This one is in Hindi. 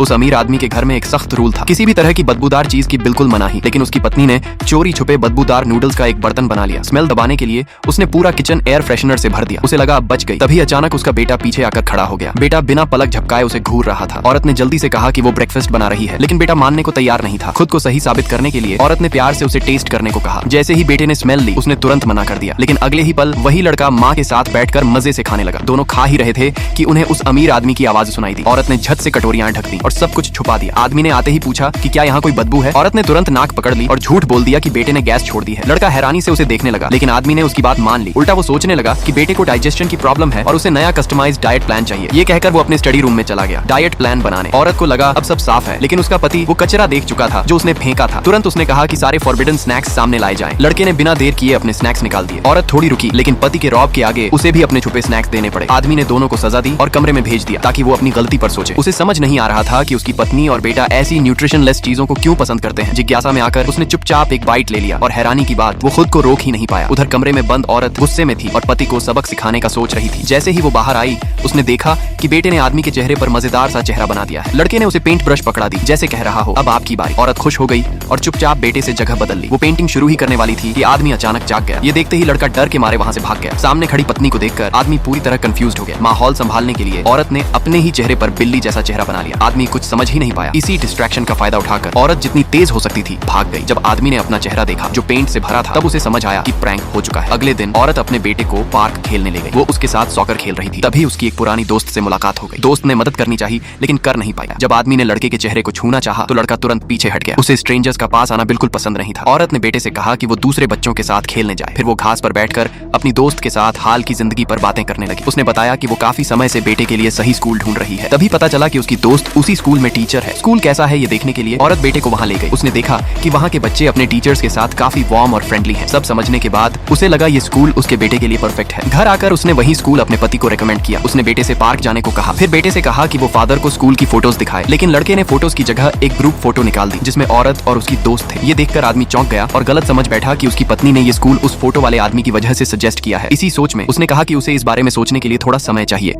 उस अमीर आदमी के घर में एक सख्त रूल था, किसी भी तरह की बदबूदार चीज की बिल्कुल मनाही। लेकिन उसकी पत्नी ने चोरी छुपे बदबूदार नूडल्स का एक बर्तन बना लिया। स्मेल दबाने के लिए उसने पूरा किचन एयर फ्रेशनर से भर दिया। उसे लगा अब बच गई। तभी अचानक उसका बेटा पीछे आकर खड़ा हो गया। बेटा बिना पलक झपकाए उसे घूर रहा था। औरत ने जल्दी से कहा कि वो ब्रेकफास्ट बना रही है, लेकिन बेटा मानने को तैयार नहीं था। खुद को सही साबित करने के लिए औरत ने प्यार से उसे टेस्ट करने को कहा। जैसे ही बेटे ने स्मेल ली, उसने तुरंत मना कर दिया। लेकिन अगले ही पल वही लड़का माँ के साथ बैठकर मजे से खाने लगा। दोनों खा ही रहे थे कि उन्हें उस अमीर आदमी की आवाज सुनाई दी। औरत ने झट से कटोरियां ढक दी और सब कुछ छुपा दिया। आदमी ने आते ही पूछा कि क्या यहाँ कोई बदबू है। औरत ने तुरंत नाक पकड़ ली और झूठ बोल दिया कि बेटे ने गैस छोड़ दी है। लड़का हैरानी से उसे देखने लगा, लेकिन आदमी ने उसकी बात मान ली। उल्टा वो सोचने लगा कि बेटे को डाइजेशन की प्रॉब्लम है और उसे नया कस्टमाइज्ड डाइट प्लान चाहिए। ये कहकर वो अपने स्टडी रूम में चला गया डाइट प्लान बनाने। औरत को लगा अब सब साफ है, लेकिन उसका पति वो कचरा देख चुका था जो उसने फेंका था। तुरंत उसने कहा कि सारे फॉरबिडन स्नैक्स सामने लाए जाएं। लड़के ने बिना देर किए अपने स्नैक्स निकाल दिए। औरत थोड़ी रुकी, लेकिन पति के रौब के आगे उसे भी अपने छुपे स्नैक्स देने पड़े। आदमी ने दोनों को सजा दी और कमरे में भेज दिया ताकि वो अपनी गलती पर सोचे। उसे समझ नहीं आ रहा था कि उसकी पत्नी और बेटा ऐसी न्यूट्रिशनलेस चीजों को क्यों पसंद करते हैं। जिज्ञासा में आकर उसने चुपचाप एक बाइट ले लिया और हैरानी की बात वो खुद को रोक ही नहीं पाया। उधर कमरे में बंद औरत गुस्से में थी और पति को सबक सिखाने का सोच रही थी। जैसे ही वो बाहर आई, उसने देखा कि बेटे ने आदमी के चेहरे पर मजेदार सा चेहरा बना दिया है। लड़के ने उसे पेंट ब्रश पकड़ा दी, जैसे कह रहा हो अब आपकी बारी। औरत खुश हो गई और चुपचाप बेटे से जगह बदल ली। वो पेंटिंग शुरू ही करने वाली थी कि आदमी अचानक जाग गया। ये देखते ही लड़का डर के मारे वहाँ से भाग गया। सामने खड़ी पत्नी को देखकर आदमी पूरी तरह कंफ्यूज्ड हो गया। माहौल संभालने के लिए औरत ने अपने ही चेहरे पर बिल्ली जैसा चेहरा बना लिया। आदमी कुछ समझ ही नहीं पाया। इसी डिस्ट्रैक्शन का फायदा उठाकर औरत जितनी तेज हो सकती थी भाग गई। जब आदमी ने अपना चेहरा देखा जो पेंट से भरा था, तब उसे समझ आया कि प्रैंक हो चुका है। अगले दिन औरत अपने बेटे को पार्क खेलने ले गई। वो उसके साथ सॉकर खेल रही थी। तभी उसकी एक पुरानी दोस्त से मुलाकात हो गई। दोस्त ने मदद करनी चाहिए, लेकिन कर नहीं पाया। जब आदमी ने लड़के के चेहरे को छूना चाहा तो लड़का तुरंत पीछे हट गया। उसे स्ट्रेंजर्स का पास आना बिल्कुल पसंद नहीं था। औरत ने बेटे से कहा कि वो दूसरे बच्चों के साथ खेलने जाए। फिर वो घास पर बैठकर अपनी दोस्त के साथ हाल की जिंदगी पर बातें करने लगी। उसने बताया कि वो काफी समय से बेटे के लिए सही स्कूल ढूंढ रही है। तभी पता चला कि उसकी दोस्त उसी स्कूल में टीचर है। स्कूल कैसा है ये देखने के लिए औरत बेटे को वहाँ ले गई। उसने देखा कि वहाँ के बच्चे अपने टीचर्स के साथ काफी वार्म और फ्रेंडली हैं। सब समझने के बाद उसे लगा ये स्कूल उसके बेटे के लिए परफेक्ट है। घर आकर उसने वही स्कूल अपने पति को रेकमेंड किया। उसने बेटे से पार्क जाने को कहा। फिर बेटे से कहा कि वो फादर को स्कूल की फोटोज दिखाए, लेकिन लड़के ने फोटोज की जगह एक ग्रुप फोटो निकाल दी जिसमें औरत और उसकी दोस्त थे। ये देखकर आदमी चौंक गया और गलत समझ बैठा कि उसकी पत्नी ने ये स्कूल उस फोटो वाले आदमी की वजह से सजेस्ट किया है। इसी सोच में उसने कहा कि उसे इस बारे में सोचने के लिए थोड़ा समय चाहिए।